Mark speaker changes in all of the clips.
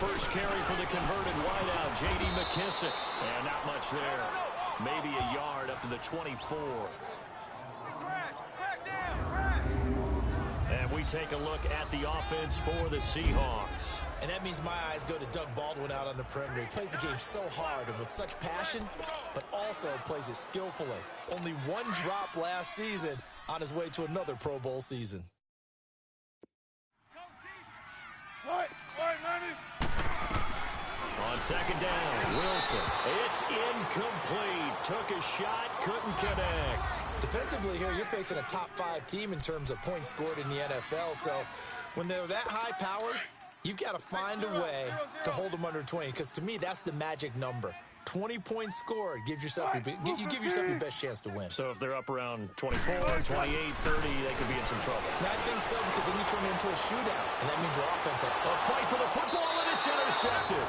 Speaker 1: first carry for the converted wideout, J.D. McKissick. And not much there. Maybe a yard up to the 24. And we take a look at the offense for the Seahawks.
Speaker 2: And that means my eyes go to Doug Baldwin out on the perimeter. He plays the game so hard and with such passion, but also plays it skillfully. Only one drop last season on his way to another Pro Bowl season.
Speaker 1: On second down, Wilson. It's incomplete. Took a shot, couldn't connect.
Speaker 2: Defensively here, you're facing a top-5 team in terms of points scored in the NFL. So when they're that high-powered, you've got to find a way to hold them under 20. Because to me, that's the magic number. 20 points scored, you give yourself your best chance to win.
Speaker 1: So if they're up around 24, 28, 30, they could be in some trouble.
Speaker 2: Yeah, I think so, because then you turn it into a shootout, and that means your offense.
Speaker 1: A fight for the football, and it's intercepted.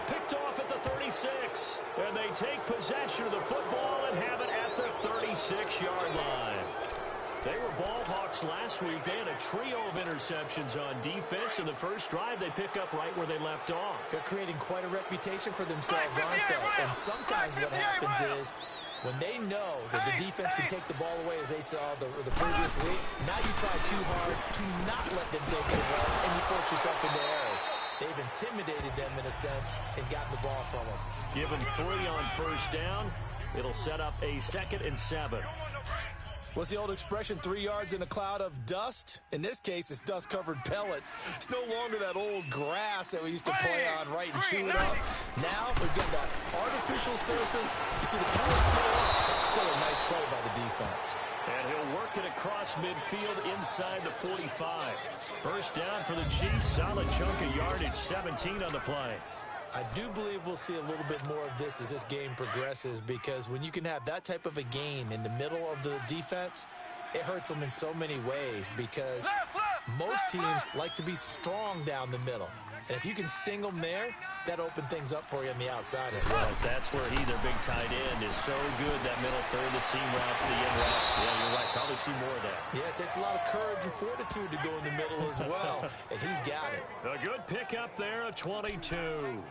Speaker 1: Picked off at the 36, and they take possession of the football and have it at the 36-yard line. They were ball hawks last week. They had a trio of interceptions on defense. In the first drive, they pick up right where they left off.
Speaker 2: They're creating quite a reputation for themselves, aren't they? And sometimes what happens is when they know that the defense can take the ball away, as they saw the previous week, now you try too hard to not let them take it away, and you force yourself into errors. They've intimidated them in a sense and gotten the ball from them.
Speaker 1: Give them 3 on first down. It'll set up a 2nd and 7.
Speaker 2: What's the old expression, 3 yards in a cloud of dust? In this case, it's dust-covered pellets. It's no longer that old grass that we used to play on, right, and chew it up. Now we've got that artificial surface. You see the pellets go up. Still a nice play by the defense.
Speaker 1: And he'll work it across midfield inside the 45. First down for the Chiefs. Solid chunk of yardage, 17 on the play.
Speaker 2: I do believe we'll see a little bit more of this as this game progresses, because when you can have that type of a gain in the middle of the defense, it hurts them in so many ways, because most teams like to be strong down the middle. And if you can sting them there, that opens things up for you on the outside as well.
Speaker 1: Right, that's where their big tight end, is so good. That middle third, the seam routes, the in routes. Yeah, you're right. Probably see more of that.
Speaker 2: Yeah, it takes a lot of courage and fortitude to go in the middle as well. And he's got it.
Speaker 1: A good pickup there of 22.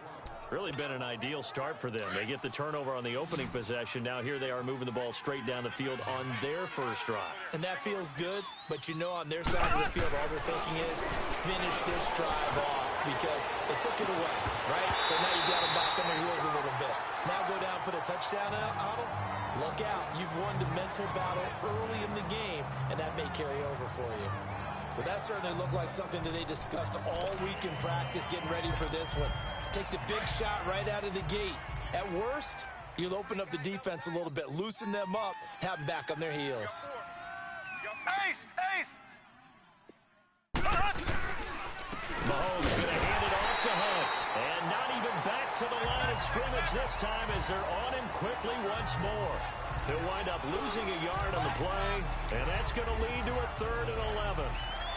Speaker 1: Really been an ideal start for them. They get the turnover on the opening possession. Now here they are moving the ball straight down the field on their first drive.
Speaker 2: And that feels good, but you know on their side of the field, all they're thinking is finish this drive off, because they took it away, right? So now you got them back on their heels a little bit. Now go down, put a touchdown on them. Look out. You've won the mental battle early in the game, and that may carry over for you. But that certainly looked like something that they discussed all week in practice, getting ready for this one. Take the big shot right out of the gate. At worst, you'll open up the defense a little bit, loosen them up, have them back on their heels.
Speaker 1: Mahomes going to hand it off to Hunt. And not even back to the line of scrimmage this time, as they're on him quickly once more. He'll wind up losing a yard on the play, and that's going to lead to a 3rd and 11.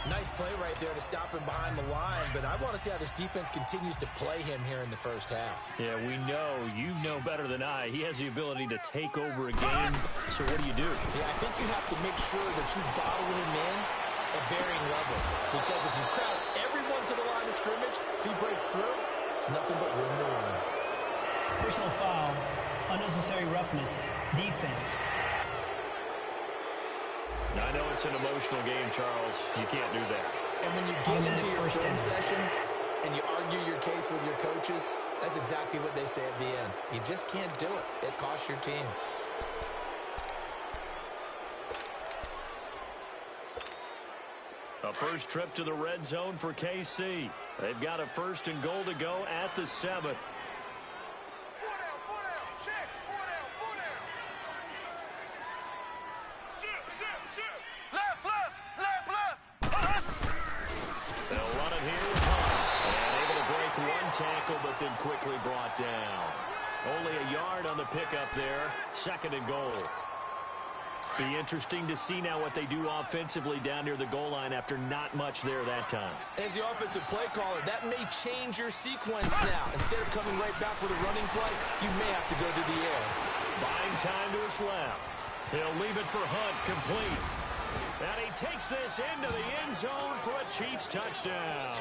Speaker 2: Nice play right there to stop him behind the line, but I want to see how this defense continues to play him here in the first half.
Speaker 1: Yeah, you know better than I. He has the ability to take over a game, so what do?
Speaker 2: Yeah, I think you have to make sure that you bottle him in at varying levels, because if you crowd everyone to the line of scrimmage, if he breaks through, it's nothing but room to run.
Speaker 3: Personal foul, unnecessary roughness, defense.
Speaker 1: I know it's an emotional game, Charles. You can't do that.
Speaker 2: And when you get into your film sessions and you argue your case with your coaches, that's exactly what they say at the end. You just can't do it. It costs your team.
Speaker 1: A first trip to the red zone for KC. They've got a 1st and goal to go at the 7. Tackle, but then quickly brought down. Only a yard on the pickup there. 2nd and goal. Be interesting to see now what they do offensively down near the goal line after not much there that time.
Speaker 2: As the offensive play caller, that may change your sequence now. Instead of coming right back with a running play, you may have to go to the air.
Speaker 1: Buying time to his left. He'll leave it for Hunt, complete. And he takes this into the end zone for a Chiefs touchdown.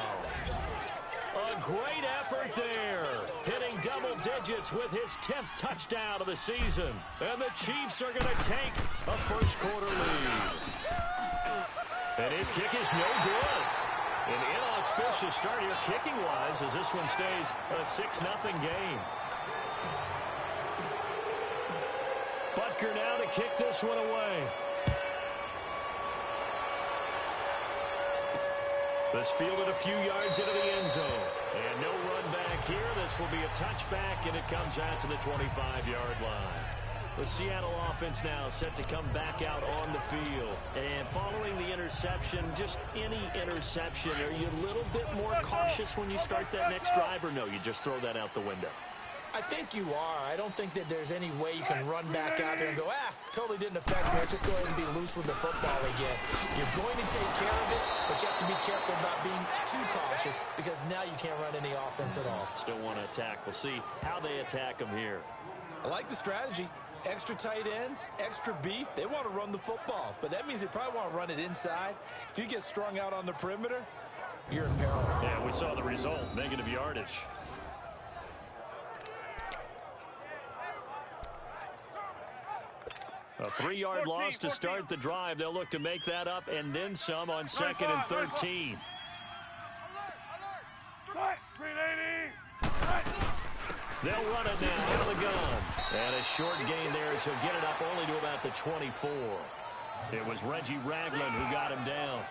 Speaker 1: A great effort there. Hitting double digits with his 10th touchdown of the season. And the Chiefs are going to take a first quarter lead. And his kick is no good. An inauspicious start here kicking-wise as this one stays a 6-0 game. Butker now to kick this one away. This fielded a few yards into the end zone. And no run back here. This will be a touchback, and it comes out to the 25-yard line. The Seattle offense now set to come back out on the field. And following the interception, just any interception, are you a little bit more cautious when you start that next drive, or no, you just throw that out the window?
Speaker 2: I think you are. I don't think that there's any way you can run back out there and go, totally didn't affect me. Let's just go ahead and be loose with the football again. You're going to take care of it, but you have to be careful about being too cautious because now you can't run any offense at all.
Speaker 1: Still want to attack. We'll see how they attack them here.
Speaker 2: I like the strategy. Extra tight ends, extra beef. They want to run the football, but that means they probably want to run it inside. If you get strung out on the perimeter, you're in peril.
Speaker 1: Yeah, we saw the result, negative yardage. A 3-yard loss to start the drive. They'll look to make that up and then some on 2nd and 13. They'll run it now out of the gun. And a short gain there as he'll get it up only to about the 24. It was Reggie Ragland who got him down.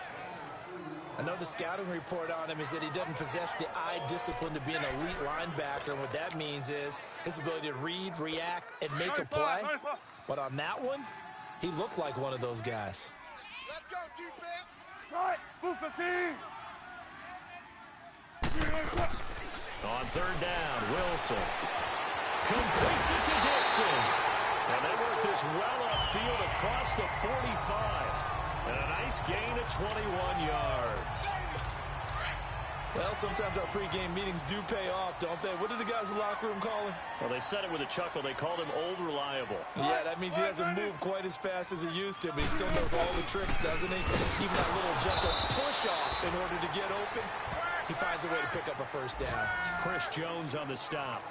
Speaker 2: I know the scouting report on him is that he doesn't possess the eye discipline to be an elite linebacker. And what that means is his ability to read, react, and make a play. But on that one, he looked like one of those guys.
Speaker 4: Let's go, defense.
Speaker 5: Try, move 15.
Speaker 1: On 3rd down, Wilson completes it to Dixon. And they work this well upfield across the 45. And a nice gain of 21 yards.
Speaker 2: Well, sometimes our pregame meetings do pay off, don't they? What did the guys in the locker room call him?
Speaker 1: Well, they said it with a chuckle. They called him Old Reliable.
Speaker 2: Yeah, that means he doesn't move quite as fast as he used to, but he still knows all the tricks, doesn't he? Even that little gentle push-off in order to get open, he finds a way to pick up a first down.
Speaker 1: Chris Jones on the stop.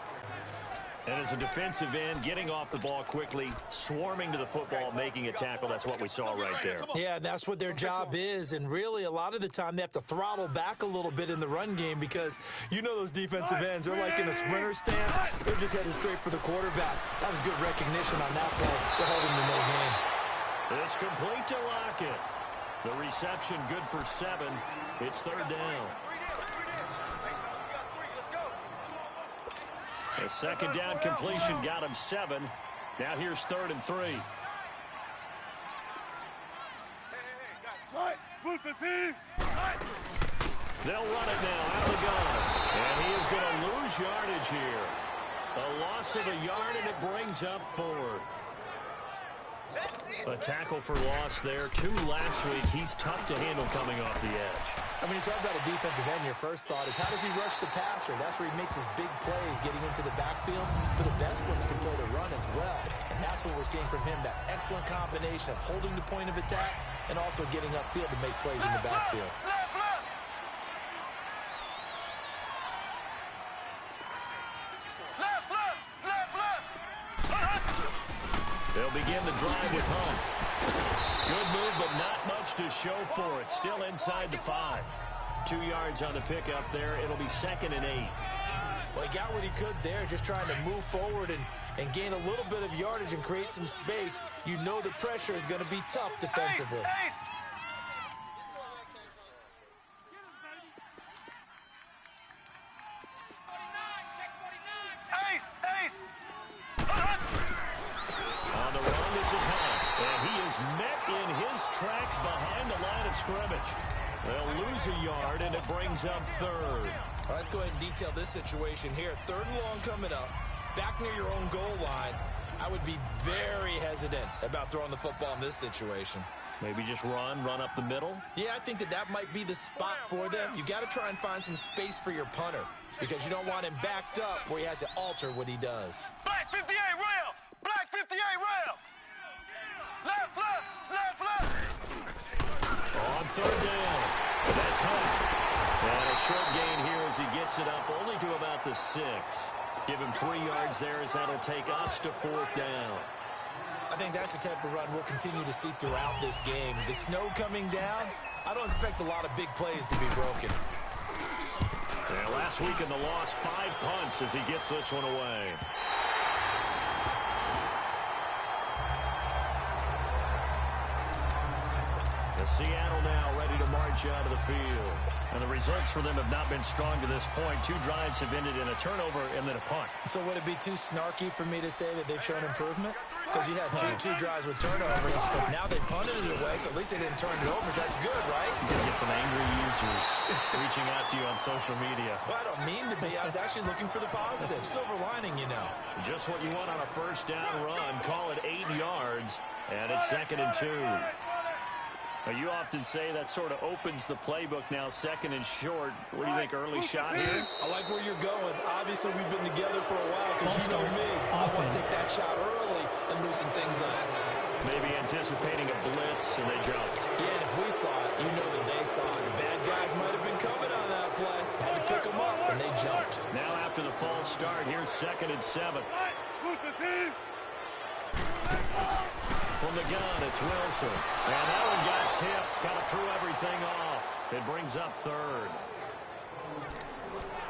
Speaker 1: And as a defensive end, getting off the ball quickly, swarming to the football, making a tackle. That's what we saw right there.
Speaker 2: Yeah, that's what their job is. And really, a lot of the time, they have to throttle back a little bit in the run game because you know those defensive ends. They're like in a sprinter stance. They're just headed straight for the quarterback. That was good recognition on that play to hold him to no gain.
Speaker 1: It's complete to Lockett. The reception good for 7. It's 3rd down. A 2nd down completion got him 7. Now here's 3rd and 3. They'll run it now out of the gun. And he is going to lose yardage here. A loss of a yard, and it brings up 4th. A tackle for loss there. 2 last week. He's tough to handle coming off the edge.
Speaker 2: I mean, you talk about a defensive end, your first thought is how does he rush the passer? That's where he makes his big plays getting into the backfield. But the best ones can play the run as well. And that's what we're seeing from him, that excellent combination of holding the point of attack and also getting upfield to make plays in the backfield.
Speaker 1: They'll begin the drive with Hunt. Good move, but not much to show for it. Still inside the 5. 2 yards on the pickup there. It'll be 2nd and 8.
Speaker 2: Well, he got what he could there, just trying to move forward and gain a little bit of yardage and create some space. You know the pressure is going to be tough defensively.
Speaker 1: On the run, this is Hunt. And he is met in his tracks behind the line of scrimmage. They'll lose a yard, and it brings up 3rd.
Speaker 2: Well, let's go ahead and detail this situation here. 3rd and long coming up, back near your own goal line. I would be very hesitant about throwing the football in this situation.
Speaker 1: Maybe just run up the middle?
Speaker 2: Yeah, I think that might be the spot for them. You got to try and find some space for your punter because you don't want him backed up where he has to alter what he does.
Speaker 4: Black 58 rail! Black 58 rail! Left, left, left, left!
Speaker 1: On 3rd down. That's Hunt. And a short gain here as he gets it up only to about the 6. Give him 3 yards there as that'll take us to 4th down.
Speaker 2: I think that's the type of run we'll continue to see throughout this game. The snow coming down, I don't expect a lot of big plays to be broken.
Speaker 1: Yeah, last week in the loss, 5 punts as he gets this one away. Seattle now ready to march out of the field. And the results for them have not been strong to this point. 2 drives have ended in a turnover and then a punt.
Speaker 2: So would it be too snarky for me to say that they've shown improvement? Because you had two drives with turnovers, but now they punted it away, so at least they didn't turn it over. So that's good, right?
Speaker 1: You're going to get some angry users reaching out to you on social media.
Speaker 2: Well, I don't mean to be. I was actually looking for the positive. Silver lining, you know.
Speaker 1: Just what you want on a first down run. Call it 8 yards, and it's 2nd and 2. You often say that sort of opens the playbook now, 2nd and short. What do you think, early shot here?
Speaker 2: I like where you're going. Obviously, we've been together for a while because you know me. I want to take that shot early and loosen things up.
Speaker 1: Maybe anticipating a blitz, and they jumped.
Speaker 2: Yeah, and if we saw it, you know that they saw it. The bad guys might have been coming on that play. Had to pick them up, and they jumped.
Speaker 1: Now after the false start, here's 2nd and 7. From the gun, it's Wilson. And that one got tipped. Kind of threw everything off. It brings up 3rd.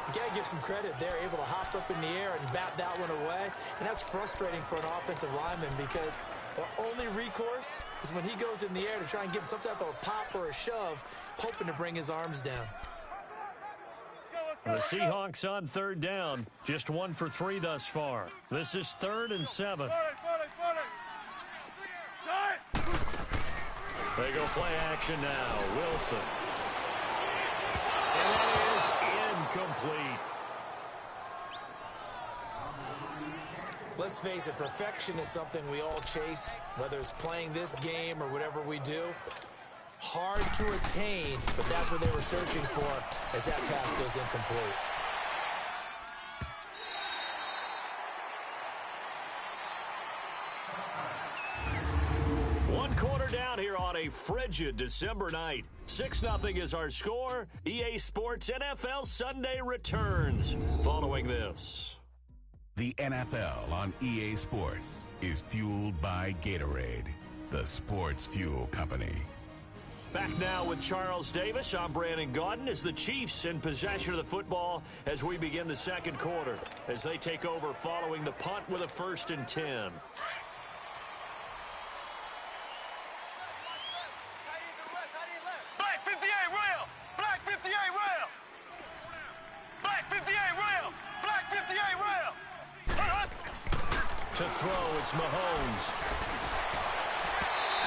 Speaker 2: You got to give some credit. They're able to hop up in the air and bat that one away. And that's frustrating for an offensive lineman because the only recourse is when he goes in the air to try and give some type of a pop or a shove, hoping to bring his arms down.
Speaker 1: The Seahawks on 3rd down. Just 1 for 3 thus far. This is 3rd and 7. They go play action now. Wilson. And that is incomplete.
Speaker 2: Let's face it, perfection is something we all chase, whether it's playing this game or whatever we do. Hard to attain, but that's what they were searching for as that pass goes incomplete.
Speaker 1: Down here on a frigid December night. 6-0 is our score. EA Sports NFL Sunday returns following this.
Speaker 5: The NFL on EA Sports is fueled by Gatorade, the sports fuel company.
Speaker 1: Back now with Charles Davis. I'm Brandon Gaudin as the Chiefs in possession of the football as we begin the 2nd quarter as they take over following the punt with a 1st and 10. To throw, it's Mahomes.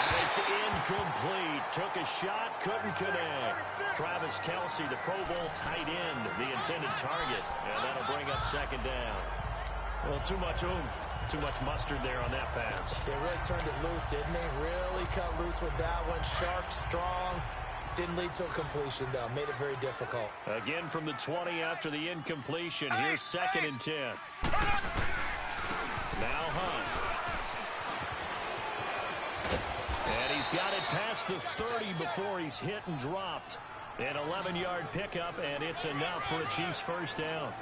Speaker 1: And it's incomplete. Took a shot, couldn't connect. Travis Kelce, the Pro Bowl tight end, the intended target. And that'll bring up 2nd down. Well, too much oomph, too much mustard there on that pass.
Speaker 2: They really turned it loose, didn't they? Really cut loose with that one. Sharp, strong. Didn't lead to a completion, though. Made it very difficult.
Speaker 1: Again from the 20 after the incompletion. Here's 2nd and 10. Now Hunt. And he's got it past the 30 before he's hit and dropped. An 11-yard pickup, and it's enough for a Chiefs 1st down.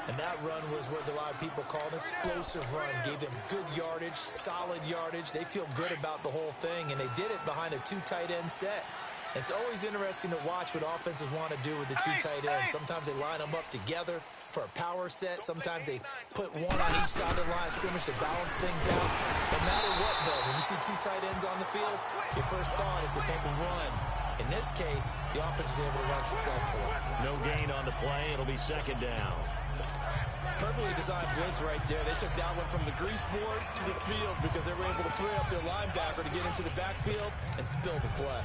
Speaker 2: And that run was what a lot of people call an explosive run. Gave them good yardage, solid yardage. They feel good about the whole thing, and they did it behind a 2 tight end set. It's always interesting to watch what offenses want to do with the 2 tight ends. Sometimes they line them up together for a power set. Sometimes they put one on each side of the line of scrimmage to balance things out. No matter what, though, when you see 2 tight ends on the field, your first thought is that they can run. In this case, the offense was able to run successfully.
Speaker 1: No gain on the play. It'll be 2nd down.
Speaker 2: Perfectly designed blitz right there. They took that one from the grease board to the field because they were able to free up their linebacker to get into the backfield and spill the play.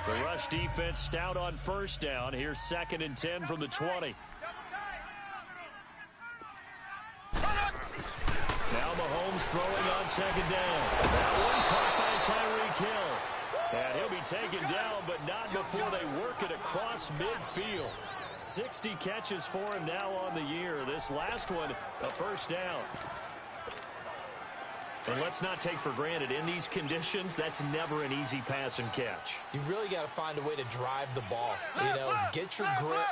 Speaker 1: The rush defense stout on 1st down. Here's 2nd and 10 from the 20. Now Mahomes throwing on 2nd down. That one caught by Tyreek Hill. And he'll be taken down, but not before they work it across midfield. 60 catches for him now on the year. This last one, a 1st down. And let's not take for granted, in these conditions, that's never an easy pass and catch.
Speaker 2: You really got to find a way to drive the ball. Get your grip.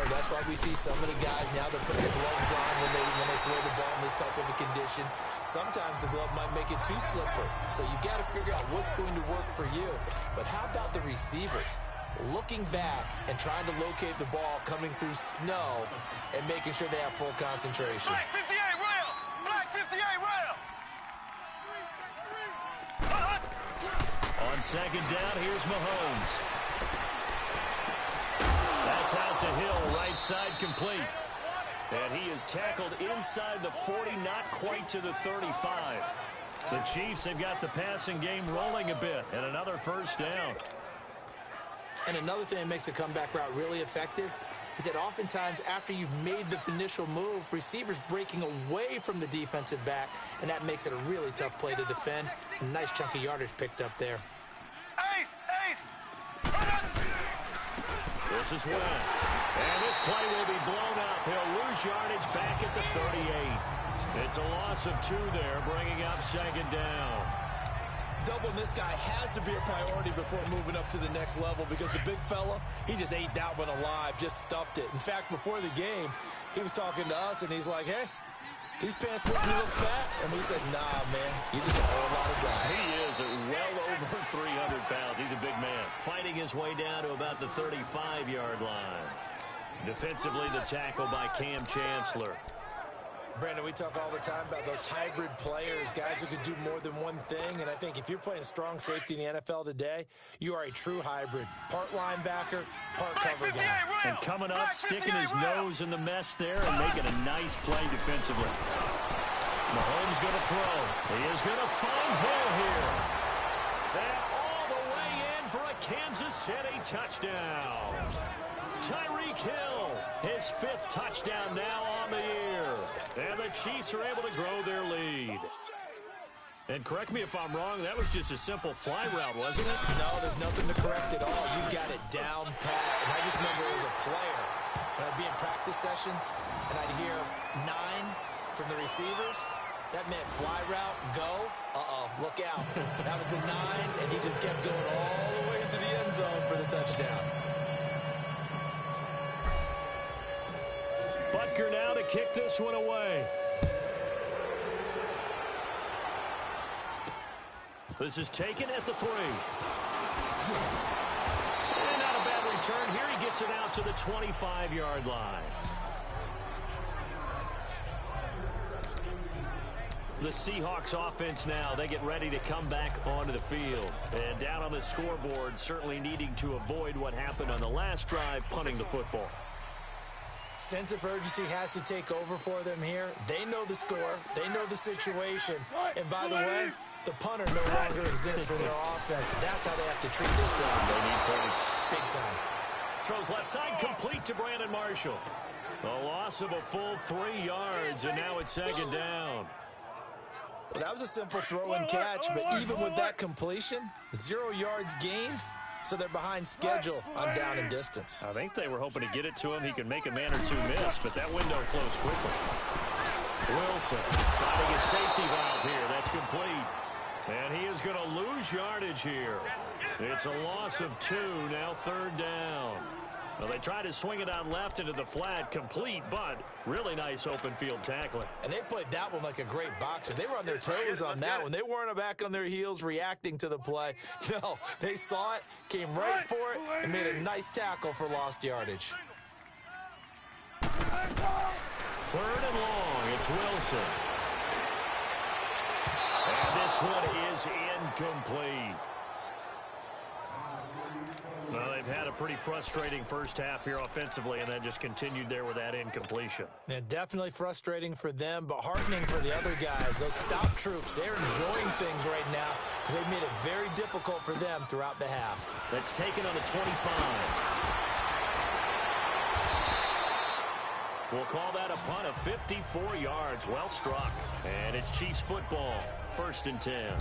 Speaker 2: That's why we see so many guys now, they're putting the gloves on when they throw the ball in this type of a condition. Sometimes the glove might make it too slippery. So you got to figure out what's going to work for you. But how about the receivers? Looking back and trying to locate the ball coming through snow and making sure they have full concentration.
Speaker 4: Black 58 rail! Black 58 rail!
Speaker 1: On second down, here's Mahomes. That's out to Hill, right side complete. And he is tackled inside the 40, not quite to the 35. The Chiefs have got the passing game rolling a bit, and another first down.
Speaker 2: And another thing that makes a comeback route really effective is that oftentimes after you've made the initial move, receivers breaking away from the defensive back, and that makes it a really tough play to defend. A nice chunk of yardage picked up there.
Speaker 1: This is Wentz. And this play will be blown up. He'll lose yardage back at the 38. It's a loss of 2 there, bringing up second down.
Speaker 2: Doubling this guy has to be a priority before moving up to the next level because the big fella, he just ate that one alive, just stuffed it. In fact, before the game, he was talking to us, and he's like, hey, these pants make me look fat. And we said, nah, man, you're just a whole lot of guy.
Speaker 1: He is well over 300 pounds. He's a big man. Fighting his way down to about the 35-yard line. Defensively, the tackle by Cam Chancellor.
Speaker 2: Brandon, we talk all the time about those hybrid players, guys who can do more than one thing. And I think if you're playing strong safety in the NFL today, you are a true hybrid. Part linebacker, part cover guy.
Speaker 1: And coming up, sticking his nose in the mess there and making a nice play defensively. Mahomes going to throw. He is going to find Hill here. And all the way in for a Kansas City touchdown. Tyreek Hill, his 5th touchdown now on the year. And the Chiefs are able to grow their lead. And correct me if I'm wrong, that was just a simple fly route, wasn't it?
Speaker 2: No, there's nothing to correct at all. You've got it down pat. And I just remember as a player, when I'd be in practice sessions, and I'd hear 9 from the receivers, that meant fly route, go, look out. That was the 9, and he just kept going all the way into the end zone for the touchdown.
Speaker 1: Butker now to kick this one away. This is taken at the 3. And not a bad return here. He gets it out to the 25-yard line. The Seahawks offense now, they get ready to come back onto the field. And down on the scoreboard, certainly needing to avoid what happened on the last drive, punting the football.
Speaker 2: Sense of urgency has to take over for them here. They know the score. They know the situation. And by the way, the punter no longer exists for their offense. That's how they have to treat this drive.
Speaker 1: They need points.
Speaker 2: Big time.
Speaker 1: Throws left side complete to Brandon Marshall. A loss of a full 3 yards, and now it's second down.
Speaker 2: Well, that was a simple throw and catch, but even with that completion, 0 yards gained. So they're behind schedule on down and distance.
Speaker 1: I think they were hoping to get it to him. He could make a man or 2 miss, but that window closed quickly. Wilson finding a safety valve here. That's complete. And he is going to lose yardage here. It's a loss of 2, now 3rd down. Well, they tried to swing it out left into the flat, complete, but really nice open field tackling.
Speaker 2: And they played that one like a great boxer. They were on their toes on that one. They weren't back on their heels reacting to the play. No, they saw it, came right for it, and made a nice tackle for lost yardage.
Speaker 1: 3rd and long, it's Wilson. And this one is incomplete. Well, they've had a pretty frustrating first half here offensively, and then just continued there with that incompletion.
Speaker 2: Yeah, definitely frustrating for them, but heartening for the other guys. Those stop troops, they're enjoying things right now because they've made it very difficult for them throughout the half.
Speaker 1: That's taken on the 25. We'll call that a punt of 54 yards. Well struck. And it's Chiefs football. 1st and 10.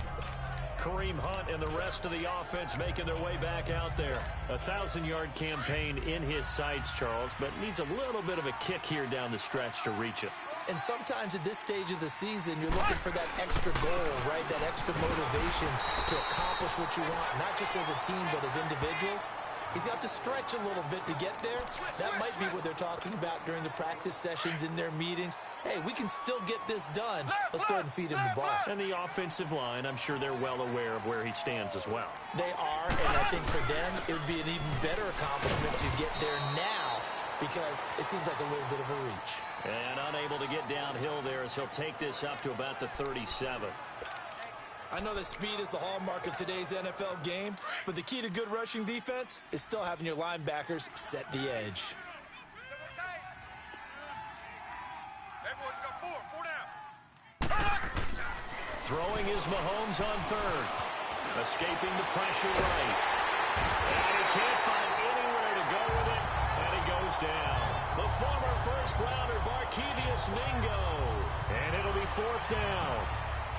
Speaker 1: Kareem Hunt and the rest of the offense making their way back out there. A 1,000-yard campaign in his sights, Charles, but needs a little bit of a kick here down the stretch to reach it.
Speaker 2: And sometimes at this stage of the season, you're looking for that extra goal, right? That extra motivation to accomplish what you want, not just as a team, but as individuals. He's got to stretch a little bit to get there. That might be what they're talking about during the practice sessions in their meetings. Hey, we can still get this done. Let's go ahead and feed him the ball.
Speaker 1: And the offensive line, I'm sure they're well aware of where he stands as well.
Speaker 2: They are, and I think for them, it would be an even better accomplishment to get there now because it seems like a little bit of a reach.
Speaker 1: And unable to get downhill there as he'll take this up to about the 37.
Speaker 2: I know that speed is the hallmark of today's NFL game, but the key to good rushing defense is still having your linebackers set the edge.
Speaker 1: Throwing is Mahomes on third. Escaping the pressure right. And he can't find anywhere to go with it, and he goes down. The former first-rounder, Barkevious Mingo. And it'll be fourth down.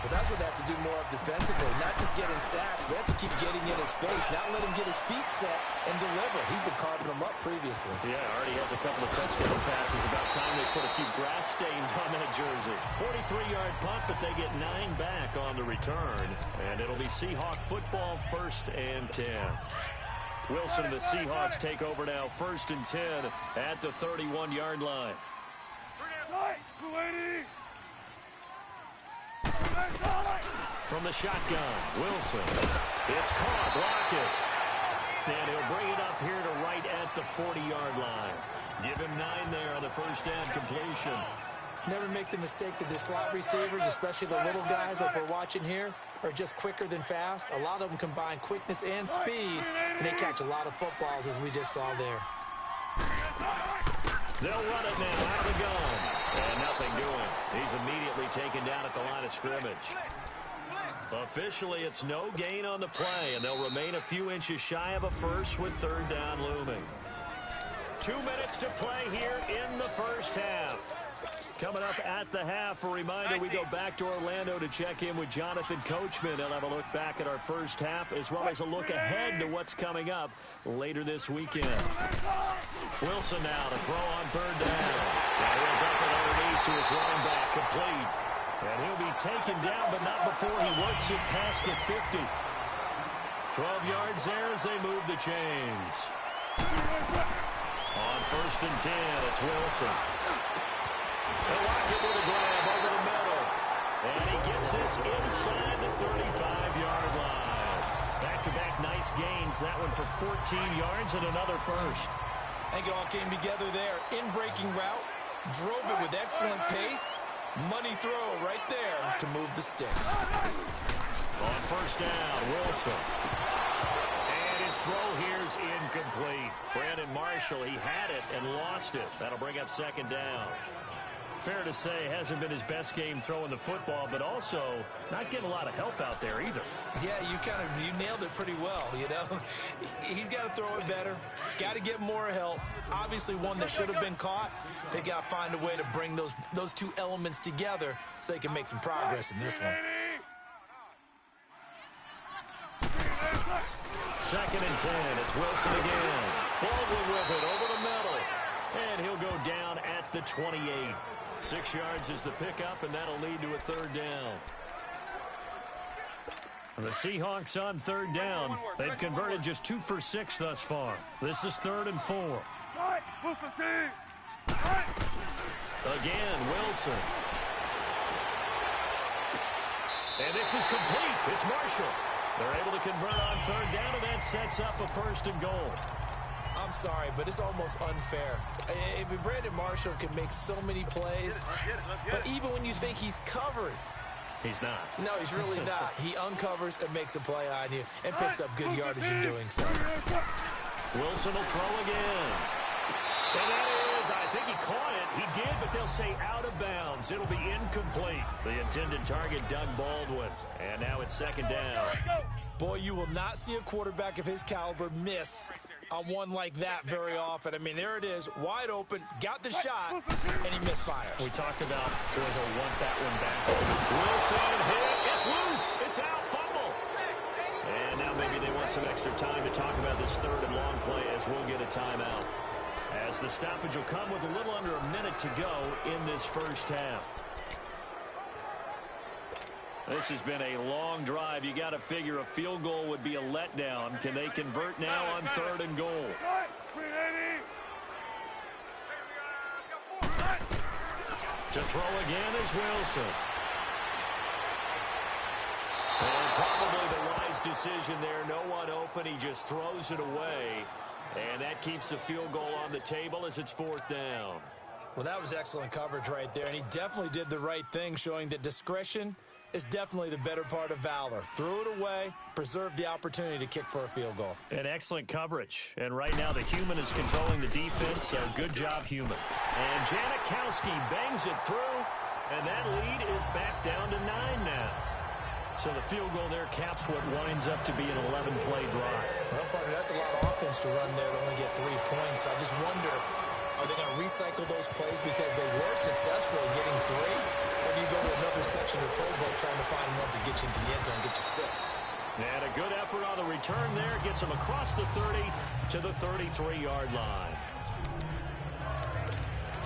Speaker 2: But that's what they have to do more of defensively, not just getting sacks, but they have to keep getting in his face, not let him get his feet set and deliver. He's been carving them up previously.
Speaker 1: Yeah, already has a couple of touchdown passes. About time they put a few grass stains on that jersey. 43-yard punt, but they get 9 back on the return. And it'll be Seahawk football, 1st and 10. Wilson and the Seahawks take over now, 1st and 10 at the 31-yard line. From the shotgun, Wilson. It's caught, blocked. And he'll bring it up here to right at the 40-yard line. Give him 9 there on the first down completion.
Speaker 2: Never make the mistake that the slot receivers, especially the little guys like we're watching here, are just quicker than fast. A lot of them combine quickness and speed, and they catch a lot of footballs, as we just saw there.
Speaker 1: They'll run it now out of the gun. And nothing doing. He's immediately taken down at the line of scrimmage. Officially, it's no gain on the play, and they'll remain a few inches shy of a first with 3rd down looming. 2 minutes to play here in the first half. Coming up at the half, a reminder, we go back to Orlando to check in with Jonathan Coachman. He'll have a look back at our first half, as well as a look ahead to what's coming up later this weekend. Wilson now to throw on 3rd down. And he'll dump it underneath to his running back, complete. And he'll be taken down, but not before he works it past the 50. 12 yards there as they move the chains. On 1st and 10, it's Wilson. They lock it with a grab over the middle. And he gets this inside the 35-yard line. Back-to-back nice gains. That one for 14 yards and another first.
Speaker 2: I think it all came together there. In-breaking route. Drove it with excellent pace. Money throw right there to move the sticks.
Speaker 1: On 1st down, Wilson. And his throw here's incomplete. Brandon Marshall, he had it and lost it. That'll bring up 2nd down. Fair to say, hasn't been his best game throwing the football, but also not getting a lot of help out there either.
Speaker 2: Yeah, you nailed it pretty well, you know. He's got to throw it better. Got to get more help. Obviously, one that should have been caught. They got to find a way to bring those two elements together so they can make some progress in this one.
Speaker 1: 2nd and 10. It's Wilson again. Baldwin with it over the middle. And he'll go down at the 28. 6 yards is the pickup, and that'll lead to a 3rd down. The Seahawks on 3rd down. They've converted just 2 for 6 thus far. This is 3rd and 4. Again, Wilson. And this is complete. It's Marshall. They're able to convert on 3rd down, and that sets up a 1st and goal.
Speaker 2: I'm sorry, but it's almost unfair. Brandon Marshall can make so many plays, but even when you think he's covered,
Speaker 1: he's not.
Speaker 2: No, he's really not. He uncovers and makes a play on you and picks up good yardage in doing so.
Speaker 1: Wilson will throw again. And that is, I think he caught it. He did, but they'll say out of bounds. It'll be incomplete. The intended target, Doug Baldwin. And now it's 2nd down.
Speaker 2: Boy, you will not see a quarterback of his caliber miss on one like that very often. I mean, there it is, wide open, got the shot, and he misfires.
Speaker 1: We talked about there's a want that one back. Wilson hit. It's loose. It's out. Fumble. And now maybe they want some extra time to talk about this 3rd and long play as we'll get a timeout. as the stoppage will come with a little under a minute to go in this first half. This has been a long drive. You got to figure a field goal would be a letdown. Can they convert now on 3rd and goal? To throw again is Wilson. And probably the wise decision there. No one open. He just throws it away. And that keeps the field goal on the table as it's 4th down.
Speaker 2: Well, that was excellent coverage right there. And he definitely did the right thing, showing that discretion is definitely the better part of valor. Threw it away, preserved the opportunity to kick for a field goal.
Speaker 1: And excellent coverage. And right now the human is controlling the defense, so good job, human. And Janikowski bangs it through, and that lead is back down to 9 now. So the field goal there caps what winds up to be an 11-play drive.
Speaker 2: Well, partner, that's a lot of offense to run there to only get 3 points. I just wonder, are they going to recycle those plays because they were successful in getting 3? Or do you go to another section of the playbook trying to find ones that get you into the end zone and get you 6?
Speaker 1: And a good effort on the return there gets him across the 30 to the 33-yard line.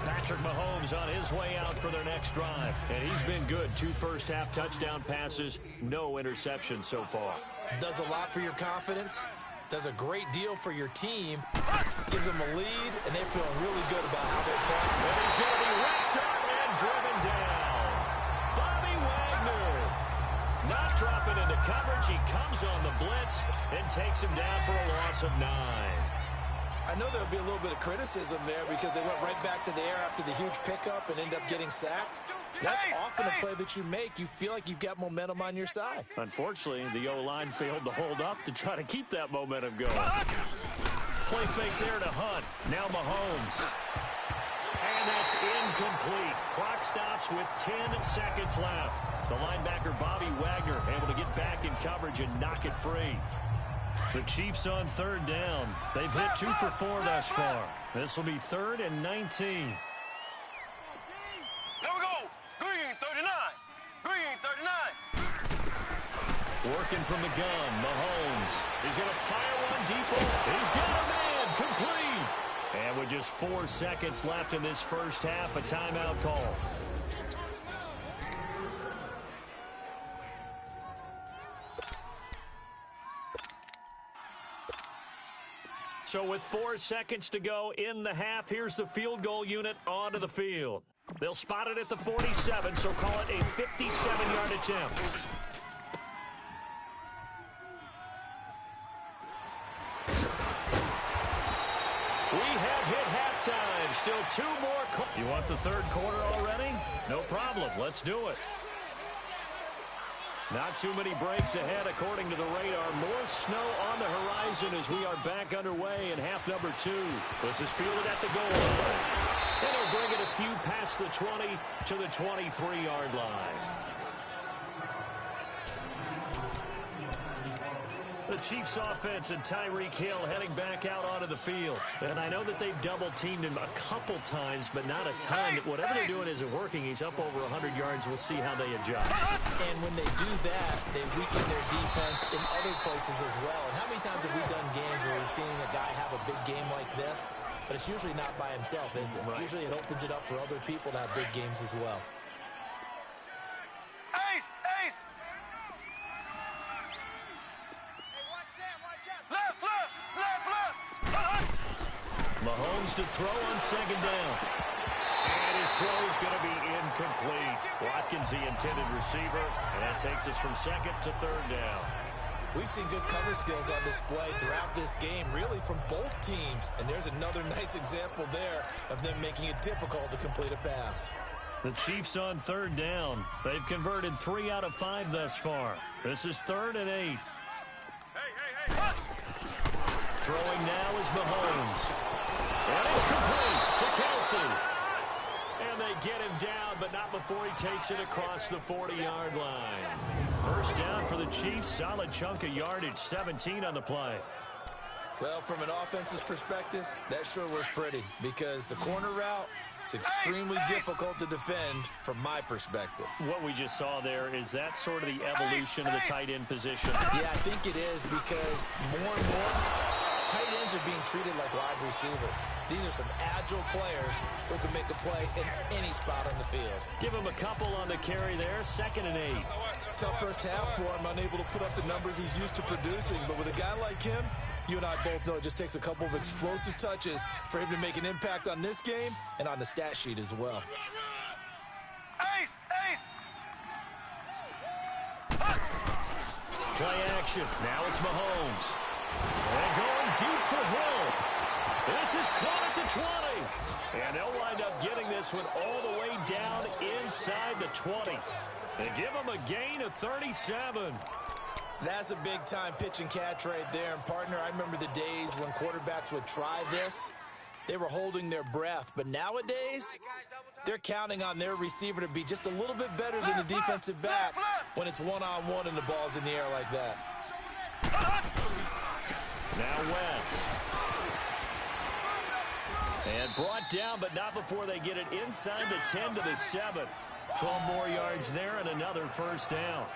Speaker 1: Patrick Mahomes on his way out for their next drive. And he's been good. 2 first-half touchdown passes, no interceptions so far.
Speaker 2: Does a lot for your confidence. Does a great deal for your team. Gives them a lead, and they're feeling really good about how they're playing.
Speaker 1: And he's going to be wrapped up and driven down. Bobby Wagner not dropping into coverage. He comes on the blitz and takes him down for a loss of 9.
Speaker 2: I know there'll be a little bit of criticism there because they went right back to the air after the huge pickup and end up getting sacked. That's often a play that you make. You feel like you've got momentum on your side.
Speaker 1: Unfortunately, the O-line failed to hold up to try to keep that momentum going. Play fake there to Hunt. Now Mahomes. And that's incomplete. Clock stops with 10 seconds left. The linebacker, Bobby Wagner, able to get back in coverage and knock it free. The Chiefs on 3rd down. They've hit 2 for 4 thus far. This will be 3rd and 19.
Speaker 4: There we go. Green 39. Green 39.
Speaker 1: Working from the gun, Mahomes. He's going to fire one deep over. He's got a man, complete. And with just 4 seconds left in this first half, a timeout call. So with 4 seconds to go in the half, here's the field goal unit onto the field. They'll spot it at the 47, so call it a 57-yard attempt. We have hit halftime. Still 2 more. You want the 3rd quarter already? No problem. Let's do it. Not too many breaks ahead according to the radar. More snow on the horizon as we are back underway in half number 2. This is fielded at the goal line. And he'll bring it a few past the 20 to the 23-yard line. The Chiefs offense and Tyreek Hill heading back out onto the field. And I know that they've double-teamed him a couple times, but not a ton. Whatever they're doing isn't working. He's up over 100 yards. We'll see how they adjust.
Speaker 2: And when they do that, they weaken their defense in other places as well. And how many times have we done games where we've seen a guy have a big game like this? But it's usually not by himself, is it? Right. Usually it opens it up for other people to have big games as well.
Speaker 4: Ace! Ace! Left, left, left, left!
Speaker 1: Mahomes to throw on 2nd down. And his throw is going to be incomplete. Watkins, the intended receiver, and that takes us from 2nd to 3rd down.
Speaker 2: We've seen good cover skills on display throughout this game, really from both teams. And there's another nice example there of them making it difficult to complete a pass.
Speaker 1: The Chiefs on 3rd down. They've converted 3 out of 5 thus far. This is 3rd and 8.
Speaker 4: Hey, hey, hey!
Speaker 1: Throwing now is Mahomes. And it's complete to Kelsey. And they get him down, but not before he takes it across the 40-yard line. First down for the Chiefs. Solid chunk of yardage, 17 on the play.
Speaker 2: Well, from an offense's perspective, that sure was pretty because the corner route, it's extremely difficult to defend from my perspective.
Speaker 1: What we just saw there, is that sort of the evolution of the tight end position?
Speaker 2: Yeah, I think it is because more and more tight ends are being treated like wide receivers. These are some agile players who can make a play in any spot on the field.
Speaker 1: Give him a couple on the carry there, 2nd and 8.
Speaker 2: Tough first half for him, unable to put up the numbers he's used to producing. But with a guy like him, you and I both know it just takes a couple of explosive touches for him to make an impact on this game and on the stat sheet as well.
Speaker 4: Ace!
Speaker 1: Play action. Now it's Mahomes. And going deep for Hill. This is caught at the 20. And they'll wind up getting this one all the way down inside the 20. And give them a gain of 37.
Speaker 2: That's a big-time pitch and catch right there. And, partner, I remember the days when quarterbacks would try this. They were holding their breath. But nowadays, they're counting on their receiver to be just a little bit better than the defensive back when it's one-on-one and the ball's in the air like that.
Speaker 1: Now West. And brought down, but not before they get it inside the 10 to the 7. 12 more yards there and another first down.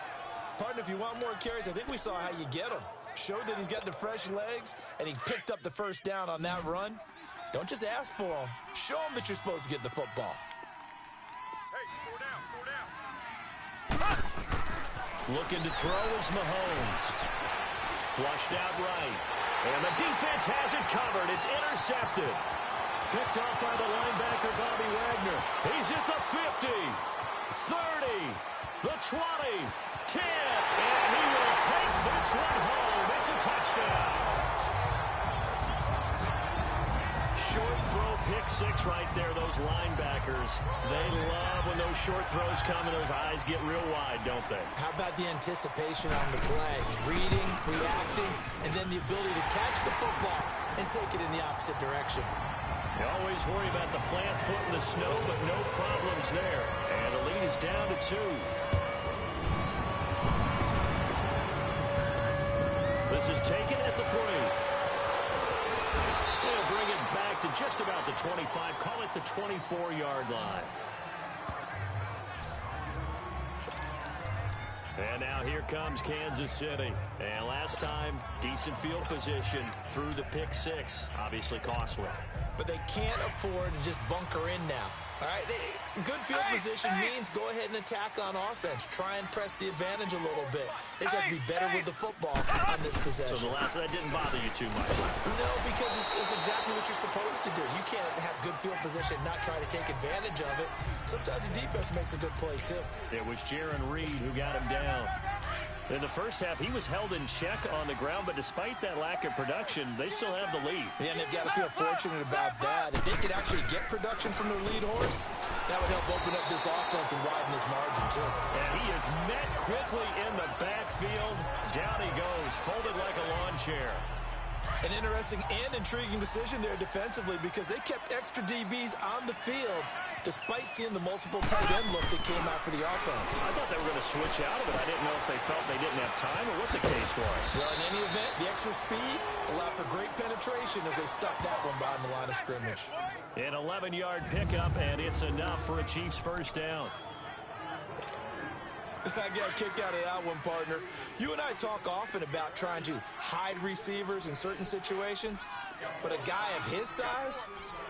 Speaker 2: Partner, if you want more carries, I think we saw how you get them. Showed that he's got the fresh legs, and he picked up the first down on that run. Don't just ask for them. Show them that you're supposed to get the football.
Speaker 4: Hey, 4 down.
Speaker 1: Looking to throw is Mahomes. Flushed out right. And the defense has it covered. It's intercepted. Picked off by the linebacker, Bobby Wagner. He's at the 50, 30, the 20, 10, and he will take this one home. It's a touchdown. Short throw, pick 6 right there, those linebackers. They love when those short throws come and those eyes get real wide, don't they?
Speaker 2: How about the anticipation on the play? Reading, reacting, and then the ability to catch the football and take it in the opposite direction.
Speaker 1: You always worry about the plant foot in the snow, but no problems there. And the lead is down to 2. This is taken at the 3. They'll bring it back to just about the 25. Call it the 24-yard line. And now here comes Kansas City. And last time, decent field position through the pick 6. Obviously costly.
Speaker 2: But they can't afford to just bunker in now. All right, good field position means go ahead and attack on offense. Try and press the advantage a little bit. They just have to be better with the football on this possession.
Speaker 1: So that didn't bother you too much?
Speaker 2: No, because it's exactly what you're supposed to do. You can't have good field position and not try to take advantage of it. Sometimes the defense makes a good play, too.
Speaker 1: It was Jaron Reed who got him down. In the first half, he was held in check on the ground, but despite that lack of production, they still have the lead.
Speaker 2: Yeah, and they've got to feel fortunate about that. If they could actually get production from their lead horse, that would help open up this offense and widen this margin, too.
Speaker 1: And he is met quickly in the backfield. Down he goes, folded like a lawn chair.
Speaker 2: An interesting and intriguing decision there defensively because they kept extra DBs on the field despite seeing the multiple tight end look that came out for the offense.
Speaker 1: I thought they were going to switch out of it. I didn't know if they felt they didn't have time or what the case was.
Speaker 2: Well, in any event, the extra speed allowed for great penetration as they stuck that one behind the line of scrimmage.
Speaker 1: An 11-yard pickup, and it's enough for a Chiefs first down.
Speaker 2: I got a kick out of that one, partner. You and I talk often about trying to hide receivers in certain situations, but a guy of his size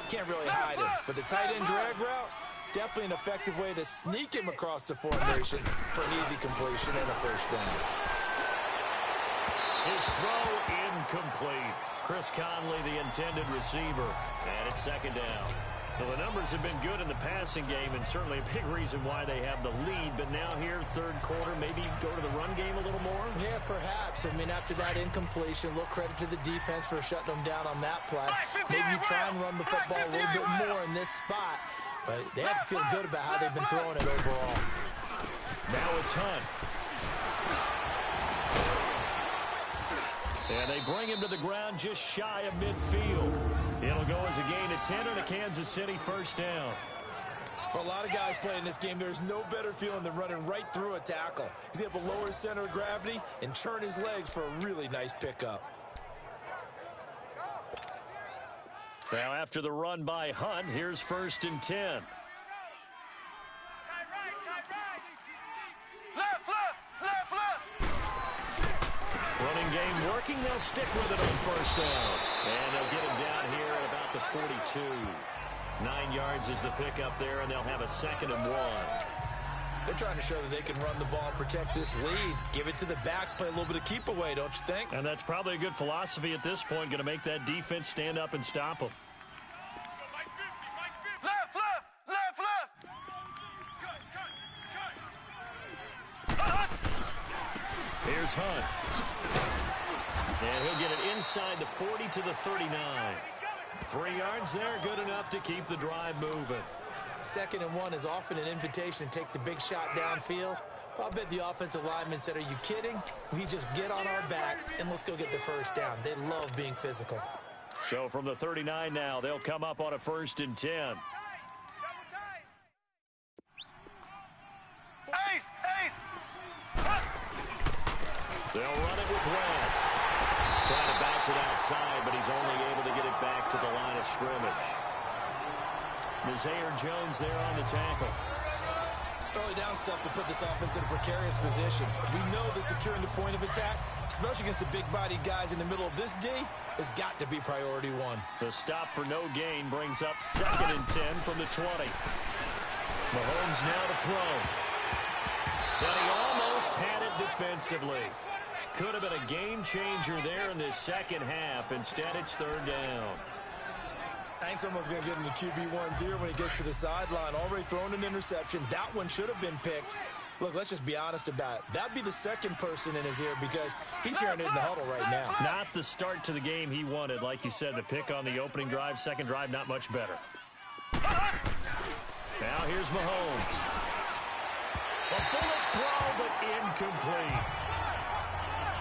Speaker 2: can't really hide him. But the tight end drag route, definitely an effective way to sneak him across the formation for an easy completion and a first down.
Speaker 1: His throw incomplete. Chris Conley, the intended receiver, and it's second down. Well, the numbers have been good in the passing game and certainly a big reason why they have the lead. But now here, third quarter, maybe go to the run game a little more?
Speaker 2: Yeah, perhaps. I mean, after that incompletion, a little credit to the defense for shutting them down on that play. Maybe you try and run the football a little bit more in this spot. But they have to feel good about how they've been throwing it overall.
Speaker 1: Now it's Hunt. And they bring him to the ground just shy of midfield. It'll go as a gain of 10 and a Kansas City first down.
Speaker 2: For a lot of guys playing this game, there's no better feeling than running right through a tackle. He's able to lower his center of gravity and turn his legs for a really nice pickup.
Speaker 1: Now after the run by Hunt, here's first and 10.
Speaker 4: Left.
Speaker 1: Running game working. They'll stick with it on first down. And they'll get him down here at about the 42. 9 yards is the pickup there, and they'll have a 2nd and 1.
Speaker 2: They're trying to show that they can run the ball and protect this lead. Give it to the backs, play a little bit of keep away, don't you think?
Speaker 1: And that's probably a good philosophy at this point, going to make that defense stand up and stop them.
Speaker 4: Left, left, left, left.
Speaker 1: Here's Hunt. And he'll get it inside the 40 to the 39. 3 yards there, good enough to keep the drive moving.
Speaker 2: 2nd and 1 is often an invitation to take the big shot downfield. I'll bet the offensive linemen said, are you kidding? We just get on our backs and let's go get the first down. They love being physical.
Speaker 1: So from the 39 now, they'll come up on a 1st and 10.
Speaker 4: Ace, ace.
Speaker 1: They'll run it with West. Trying to bounce it outside, but he's only able to get it back to the line of scrimmage. Zaire Jones there on the tackle.
Speaker 2: Early down stuff to put this offense in a precarious position. We know that securing the point of attack, especially against the big-bodied guys in the middle of this D, has got to be priority 1.
Speaker 1: The stop for no gain brings up 2nd and 10 from the 20. Mahomes now to throw. And he almost had it defensively. Could have been a game changer there in this second half. Instead, it's 3rd down.
Speaker 2: I think someone's going to get into QB1's ear when he gets to the sideline. Already thrown an interception. That one should have been picked. Look, let's just be honest about it. That'd be the 2nd person in his ear because he's hearing it in the huddle right now.
Speaker 1: Not the start to the game he wanted. Like you said, the pick on the opening drive, 2nd drive, not much better. Now here's Mahomes. A bullet throw, but incomplete.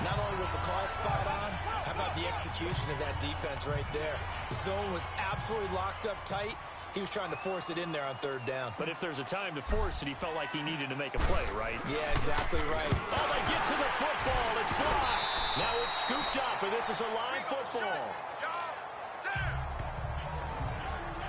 Speaker 2: Not only was the call spot on, how about the execution of that defense right there? The zone was absolutely locked up tight. He was trying to force it in there on 3rd down.
Speaker 1: But if there's a time to force it, he felt like he needed to make a play, right?
Speaker 2: Yeah, exactly right.
Speaker 1: Oh, they get to the football. It's blocked. Now it's scooped up, and this is a live football.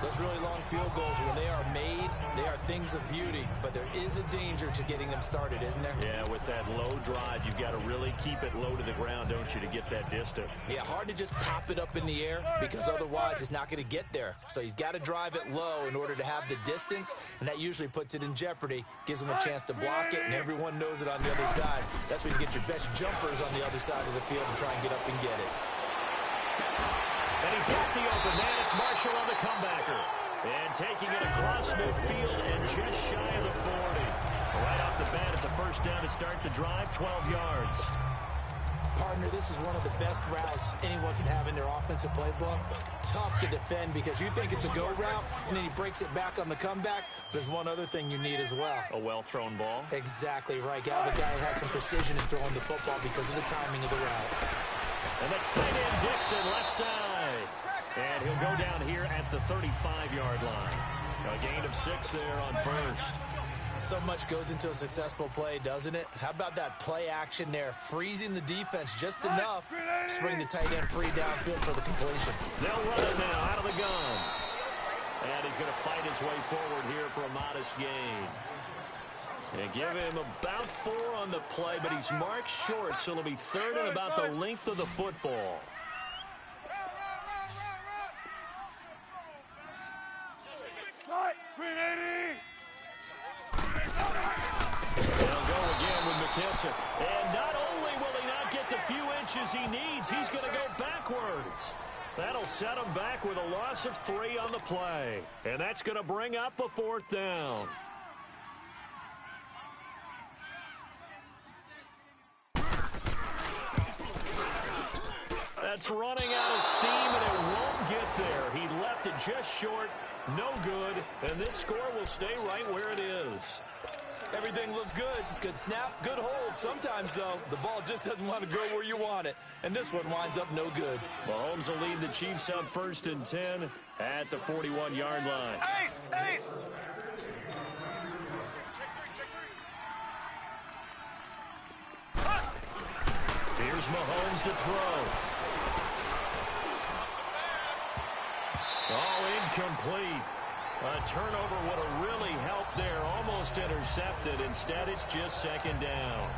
Speaker 2: Those really long field goals, when they are made, they are things of beauty. But there is a danger to getting them started, isn't there?
Speaker 1: Yeah, with that low drive, you've got to really keep it low to the ground, don't you, to get that distance.
Speaker 2: Yeah, hard to just pop it up in the air because otherwise it's not going to get there. So he's got to drive it low in order to have the distance, and that usually puts it in jeopardy, gives him a chance to block it, and everyone knows it on the other side. That's when you get your best jumpers on the other side of the field and try and get up and get it.
Speaker 1: And he's got the open man. It's Marshall on the comebacker. And taking it across midfield and just shy of the 40. Right off the bat, it's a 1st down to start the drive, 12 yards.
Speaker 2: Partner, this is one of the best routes anyone can have in their offensive playbook. Tough to defend because you think it's a go route, and then he breaks it back on the comeback. There's one other thing you need as well.
Speaker 1: A well-thrown ball.
Speaker 2: Exactly right. Got a guy who has some precision in throwing the football because of the timing of the route.
Speaker 1: And the tight end Dixon left side. And he'll go down here at the 35-yard line. A gain of 6 there on 1st.
Speaker 2: So much goes into a successful play, doesn't it? How about that play action there? Freezing the defense just enough to bring the tight end free downfield for the completion.
Speaker 1: They'll run it now out of the gun. And he's going to fight his way forward here for a modest gain. And give him about 4 on the play, but he's marked short, so it'll be 3rd and about the length of the football. They'll go again with McKissick. And not only will he not get the few inches he needs, he's going to go backwards. That'll set him back with a loss of 3 on the play. And that's going to bring up a 4th down. That's running out of steam, and it won't get there. He left it just short, no good, and this score will stay right where it is.
Speaker 2: Everything looked good. Good snap, good hold. Sometimes, though, the ball just doesn't want to go where you want it, and this one winds up no good.
Speaker 1: Mahomes will lead the Chiefs up 1st and 10 at the 41-yard line.
Speaker 4: Ace, ace.
Speaker 1: Here's Mahomes to throw. Oh, incomplete. A turnover would have really helped there. Almost intercepted. Instead, it's just 2nd down.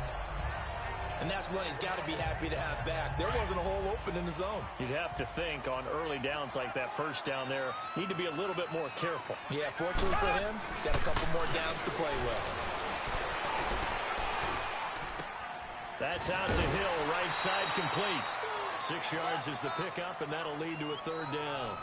Speaker 2: and that's one he's got to be happy to have back. There wasn't a hole open in the zone.
Speaker 1: You'd have to think on early downs like that first down there, need to be a little bit more careful.
Speaker 2: Yeah, fortunately for him, got a couple more downs to play with.
Speaker 1: That's out to Hill, right side complete. 6 yards is the pickup, and that'll lead to a third down.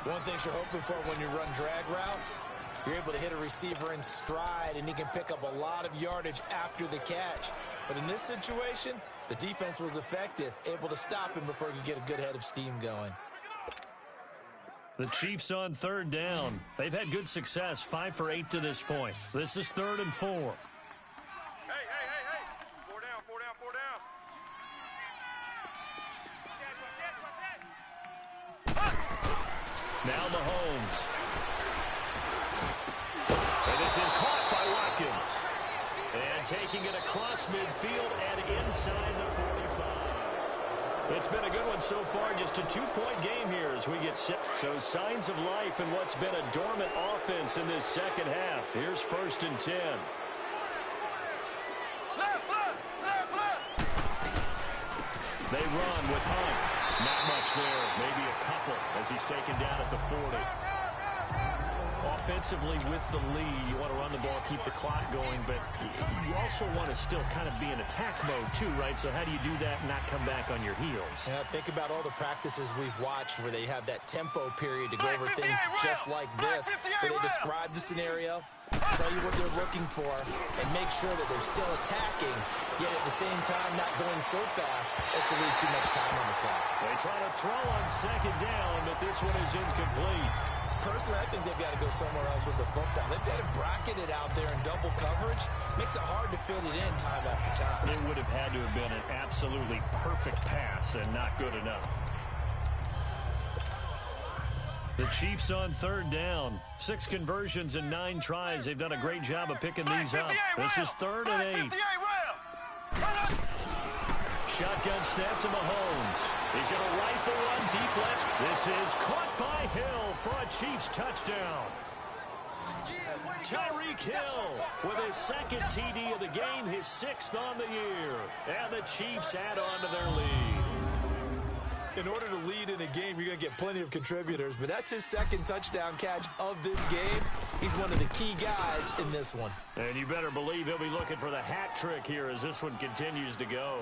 Speaker 2: One thing you're hoping for when you run drag routes, you're able to hit a receiver in stride, and he can pick up a lot of yardage after the catch. But in this situation, the defense was effective, able to stop him before he could get a good head of steam going.
Speaker 1: The Chiefs on third down. They've had good success, 5 for 8 to this point. This is 3rd and 4.
Speaker 4: Hey. 4 down.
Speaker 1: Now Mahomes. And this is caught by Watkins. And taking it across midfield and inside the 45. It's been a good one so far. Just a 2-point game here as we get set. So signs of life in what's been a dormant offense in this second half. Here's 1st and 10.
Speaker 4: Left.
Speaker 1: They run with Hunt. Not much there. Maybe a couple as he's taken down at the 40. Offensively with the lead, you want to run the ball, keep the clock going, but you also want to still kind of be in attack mode too, right? So how do you do that and not come back on your heels?
Speaker 2: Yeah, think about all the practices we've watched where they have that tempo period to go over things just like this, where they describe the scenario, tell you what they're looking for, and make sure that they're still attacking, yet at the same time not going so fast as to leave too much time on the clock.
Speaker 1: They try to throw on 2nd down, but this one is incomplete.
Speaker 2: Personally, I think they've got to go somewhere else with the football. They've got to bracket it out there in double coverage. Makes it hard to fit it in time after time.
Speaker 1: It would have had to have been an absolutely perfect pass and not good enough. The Chiefs on 3rd down. 6 conversions and 9 tries. They've done a great job of picking these up. This is 3rd and 8. Shotgun snap to Mahomes. He's going to rifle one deep left. This is caught by Hill for a Chiefs touchdown. Tyreek Hill with his 2nd TD of the game, his 6th on the year. And the Chiefs add on to their lead.
Speaker 2: In order to lead in a game, you're going to get plenty of contributors, but that's his 2nd touchdown catch of this game. He's one of the key guys in this one.
Speaker 1: And you better believe he'll be looking for the hat trick here as this one continues to go.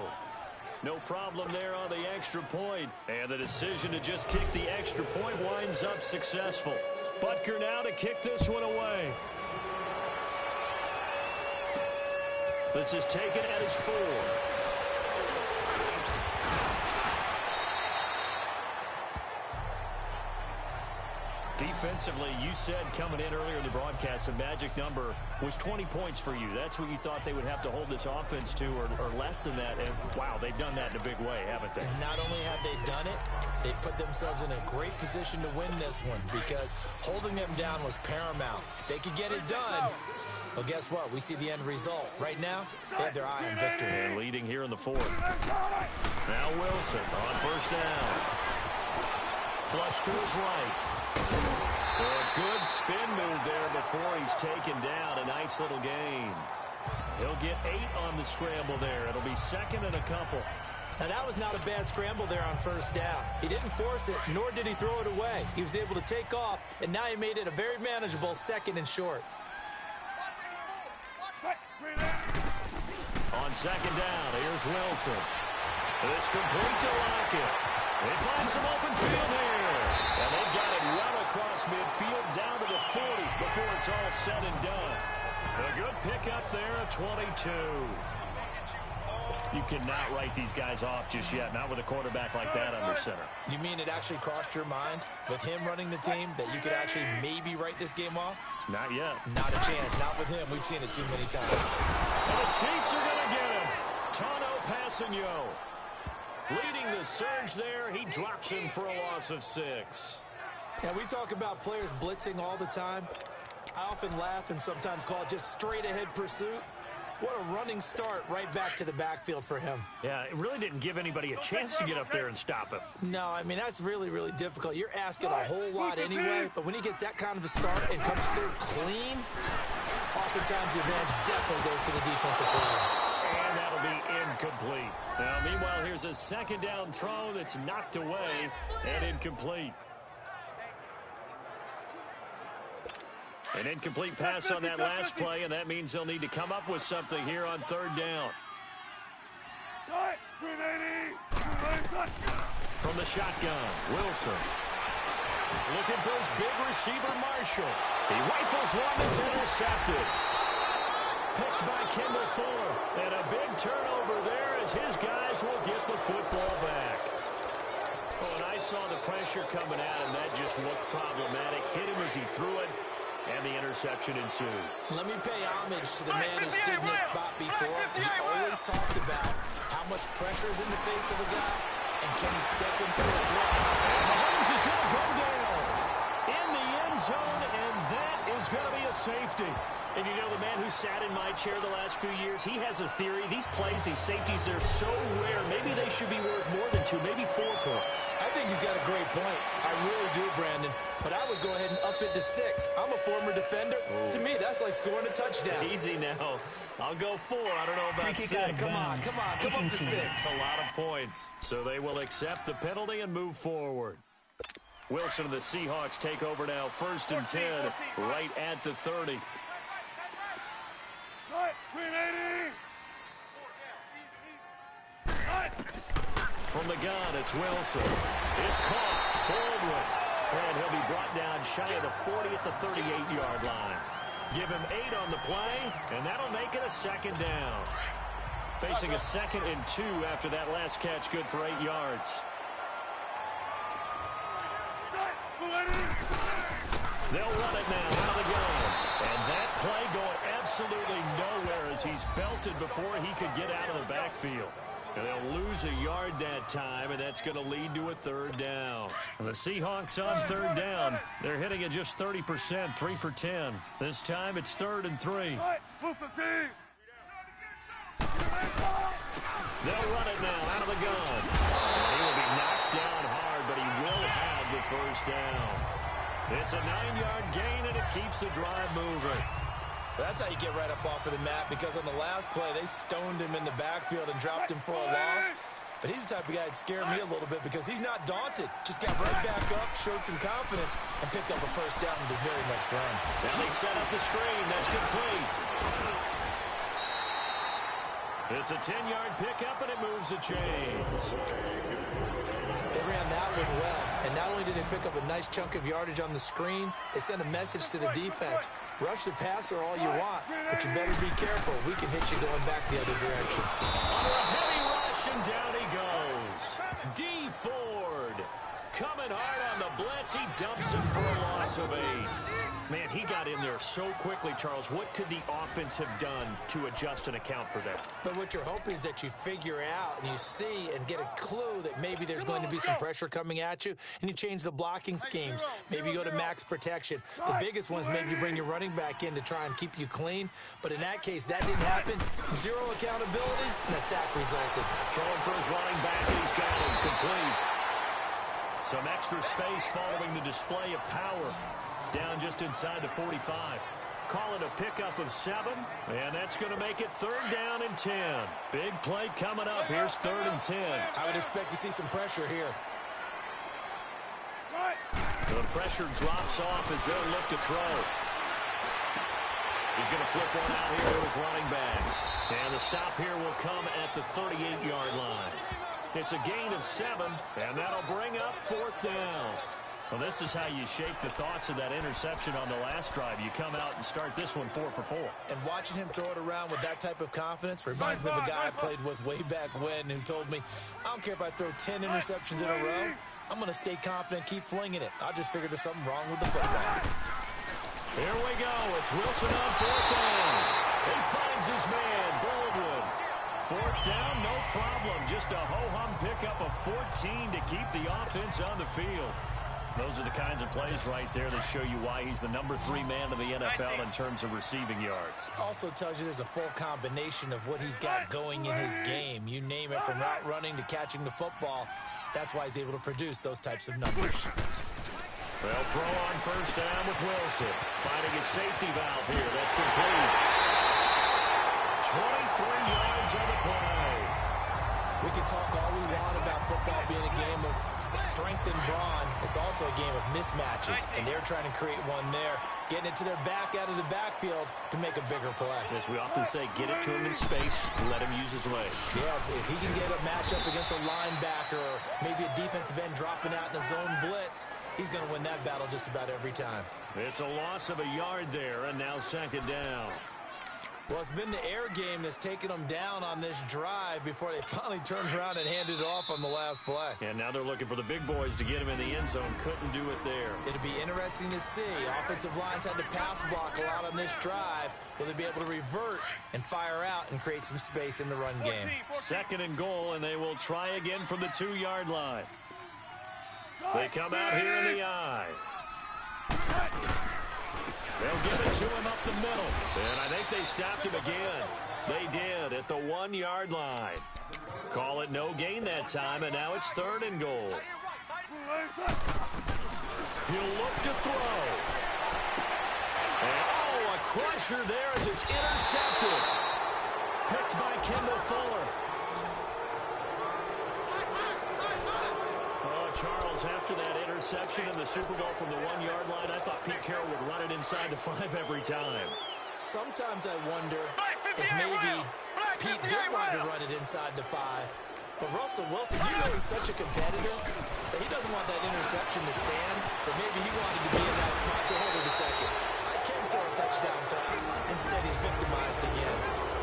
Speaker 1: No problem there on the extra point. And the decision to just kick the extra point winds up successful. Butker now to kick this one away. This is taken at his 4. Defensively, you said coming in earlier in the broadcast, the magic number was 20 points for you. That's what you thought they would have to hold this offense to, or less than that. And, wow, they've done that in a big way, haven't they?
Speaker 2: And not only have they done it, they put themselves in a great position to win this one because holding them down was paramount. If they could get it done, well, guess what? We see the end result. Right now, they have their eye on victory.
Speaker 1: And leading here in the 4th. Now Wilson on 1st down. Flush to his right. A good spin move there before he's taken down. A nice little gain. He'll get 8 on the scramble there. It'll be 2nd and a couple.
Speaker 2: Now, that was not a bad scramble there on 1st down. He didn't force it, nor did he throw it away. He was able to take off, and now he made it a very manageable 2nd and short.
Speaker 1: On 2nd down, here's Wilson. It's complete to Lockett. They find some open field here. And they've got it well across midfield down to the 40 before it's all said and done. A good pickup there at 22. You cannot write these guys off just yet, not with a quarterback like that under center.
Speaker 2: You mean it actually crossed your mind with him running the team that you could actually maybe write this game off?
Speaker 1: Not yet.
Speaker 2: Not a chance. Not with him. We've seen it too many times.
Speaker 1: And the Chiefs are going to get him. Tano Passanio leading the surge there. He drops him for a loss of 6.
Speaker 2: Now, we talk about players blitzing all the time. I often laugh and sometimes call it just straight-ahead pursuit. What a running start right back to the backfield for him.
Speaker 1: Yeah, it really didn't give anybody a chance to get up there and stop him.
Speaker 2: No, I mean, that's really, really difficult. You're asking a whole lot anyway, but when he gets that kind of a start and comes through clean, oftentimes the advantage definitely goes to the defensive player.
Speaker 1: And that'll be incomplete. Now, meanwhile, here's a second down throw that's knocked away and incomplete. An incomplete pass on that last play, and that means they'll need to come up with something here on third down. From the shotgun, Wilson. Looking for his big receiver, Marshall. He rifles one that's intercepted. Picked by Kendall Fuller. And a big turnover there as his guys will get the football back. Oh, and I saw the pressure coming at him. That just looked problematic. Hit him as he threw it, and the interception ensued.
Speaker 2: Let me pay homage to the man who stood in this spot before. He always talked about how much pressure is in the face of a guy, and can he step into the threat.
Speaker 1: And Mahomes is going to go down in the end zone, and that is going to be a safety. And you know, the man who sat in my chair the last few years, he has a theory. These plays, these safeties, they're so rare. Maybe they should be worth more than 2, maybe 4 points.
Speaker 2: I think he's got a great point. I really do, Brandon. But I would go ahead and up it to 6. I'm a former defender. To me, that's like scoring a touchdown.
Speaker 1: Easy now. I'll go 4. I don't know about 6.
Speaker 2: Come on. Come up to 6.
Speaker 1: A lot of points. So they will accept the penalty and move forward. Wilson and the Seahawks take over now. 1st and 10, right at the 30. From the gun, it's Wilson. It's caught. Baldwin. And he'll be brought down shy of the 40 at the 38-yard line. Give him 8 on the play, and that'll make it a second down. Facing a 2nd and 2 after that last catch, good for 8 yards. They'll run it now out of the gun. And that play going absolutely nowhere as he's belted before he could get out of the backfield. And they'll lose a yard that time, and that's going to lead to a 3rd down. The Seahawks on 3rd down. They're hitting at just 30%, 3 for 10. This time it's 3rd and 3. They'll run it now out of the gun. And he will be knocked down hard, but he will have the 1st down. It's a 9-yard gain, and it keeps the drive moving.
Speaker 2: That's how you get right up off of the mat, because on the last play, they stoned him in the backfield and dropped him for a loss. But he's the type of guy that scared me a little bit because he's not daunted. Just got right back up, showed some confidence, and picked up a 1st down with his very next run.
Speaker 1: Now they set up the screen. That's complete. It's a 10-yard pickup, and it moves the chains.
Speaker 2: They ran that one well, and not only did they pick up a nice chunk of yardage on the screen, they sent a message to the defense. Rush the passer all you want, but you better be careful. We can hit you going back the other direction.
Speaker 1: Under a heavy rush, and down he goes. D. Ford coming hard on the blitz. He dumps him for a loss of 8. Man, he got in there so quickly, Charles. What could the offense have done to adjust and account for that?
Speaker 2: But what you're hoping is that you figure out and you see and get a clue that maybe there's going to be some pressure coming at you, and you change the blocking schemes. Maybe you go to max protection. The biggest ones, maybe you bring your running back in to try and keep you clean. But in that case, that didn't happen. 0 accountability, and a sack resulted.
Speaker 1: Throwing for his running back, and he's got him complete. Some extra space following the display of power. Down just inside the 45. Call it a pickup of 7, and that's going to make it 3rd down and 10. Big play coming up. Here's 3rd and 10.
Speaker 2: I would expect to see some pressure here.
Speaker 1: The pressure drops off as they'll look to throw. He's going to flip one out here to his running back. And the stop here will come at the 38-yard line. It's a gain of 7, and that'll bring up 4th down. Well, this is how you shake the thoughts of that interception on the last drive. You come out and start this one 4 for 4.
Speaker 2: And watching him throw it around with that type of confidence reminds me of a guy I played with way back when who told me, I don't care if I throw 10 interceptions in a row. I'm going to stay confident, keep flinging it. I just figured there's something wrong with the football.
Speaker 1: Here we go. It's Wilson on 4th down. He finds his man, Baldwin. 4th down, no problem. Just a ho-hum pickup of 14 to keep the offense on the field. Those are the kinds of plays right there that show you why he's the number 3 man in the NFL in terms of receiving yards.
Speaker 2: Also tells you there's a full combination of what he's got going in his game. You name it, from route running to catching the football. That's why he's able to produce those types of numbers.
Speaker 1: They'll throw on 1st down with Wilson. Finding his safety valve here. That's complete. 23 yards on the play.
Speaker 2: We can talk all we want about football being a game of strength and brawn. It's also a game of mismatches, and they're trying to create one there, getting it to their back out of the backfield to make a bigger play.
Speaker 1: As we often say, get it to him in space, let him use his legs.
Speaker 2: Yeah, if he can get a matchup against a linebacker or maybe a defensive end dropping out in a zone blitz, he's going to win that battle just about every time.
Speaker 1: It's a loss of a yard there, and now second down.
Speaker 2: Well, it's been the air game that's taken them down on this drive before they finally turned around and handed it off on the last play.
Speaker 1: And now they're looking for the big boys to get him in the end zone. Couldn't do it there.
Speaker 2: It'll be interesting to see. Offensive lines had to pass block a lot on this drive. Will they be able to revert and fire out and create some space in the run game?
Speaker 1: Second and goal, and they will try again from the 2-yard line. They come out here in the eye. They'll give it to him up the middle. And I think they stopped him again. They did at the 1-yard line. Call it no gain that time, and now it's third and goal. He'll look to throw. And, oh, a crusher there as it's intercepted. Picked by Kendall Fuller. Charles, after that interception in the Super Bowl from the 1-yard line, I thought Pete Carroll would run it inside the 5 every time.
Speaker 2: Sometimes I wonder if maybe Pete did want to run it inside the 5. But Russell Wilson, you know he's such a competitor that he doesn't want that interception to stand, but maybe he wanted to be in that spot to hold it a second. I can't throw a touchdown pass. Instead, he's victimized again.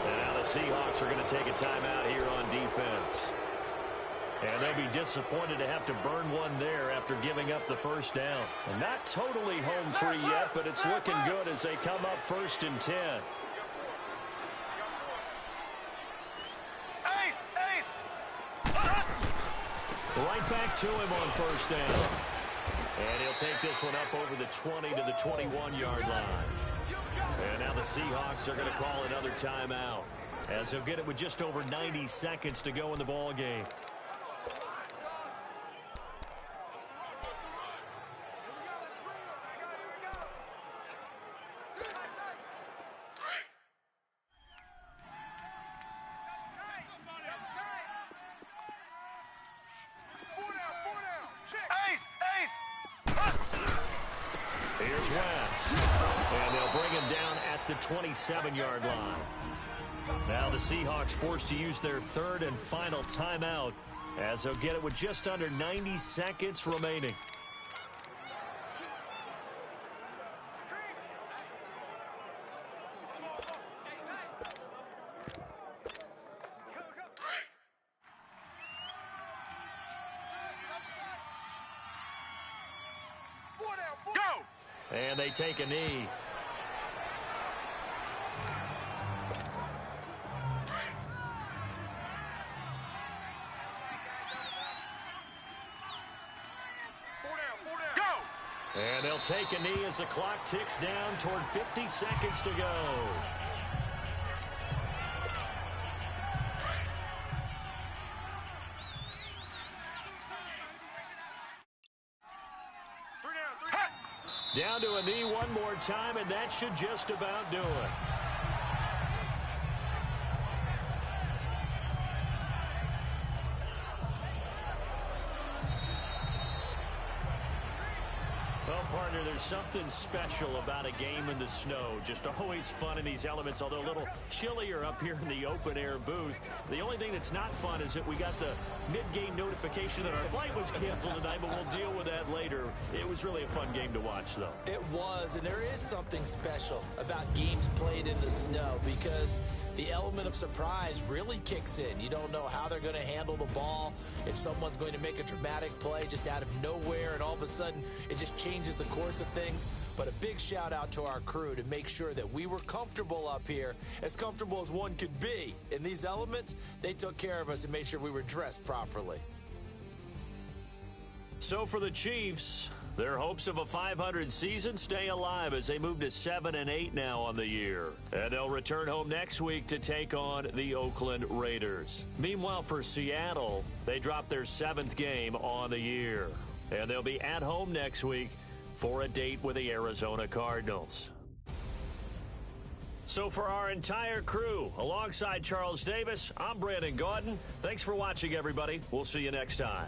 Speaker 1: And now the Seahawks are going to take a timeout here on defense. And they'll be disappointed to have to burn one there after giving up the first down. And not totally home free yet, but it's looking good as they come up 1st and 10. Right back to him on first down. And he'll take this one up over the 20 to the 21-yard line. And now the Seahawks are going to call another timeout, as they'll get it with just over 90 seconds to go in the ball game. Here's West. And they'll bring him down at the 27-yard line. Now the Seahawks forced to use their third and final timeout, as they'll get it with just under 90 seconds remaining. And they take a knee. And they'll take a knee as the clock ticks down toward 50 seconds to go. Down to a knee one more time, and that should just about do it. Well, partner, there's something special about a game in the snow. Just always fun in these elements, although a little chillier up here in the open-air booth. The only thing that's not fun is that we got the mid-game notification that our flight was canceled tonight, but we'll deal with that later. It was really a fun game to watch, though.
Speaker 2: It was, and there is something special about games played in the snow because the element of surprise really kicks in. You don't know how they're going to handle the ball, if someone's going to make a dramatic play just out of nowhere, and all of a sudden it just changes the course of things. But a big shout out to our crew to make sure that we were comfortable up here, as comfortable as one could be. In these elements, they took care of us and made sure we were dressed properly.
Speaker 1: So for the Chiefs, their hopes of a 500 season stay alive as they move to 7-8 now on the year. And they'll return home next week to take on the Oakland Raiders. Meanwhile, for Seattle, they dropped their 7th game on the year. And they'll be at home next week for a date with the Arizona Cardinals. So for our entire crew, alongside Charles Davis, I'm Brandon Gaudin. Thanks for watching, everybody. We'll see you next time.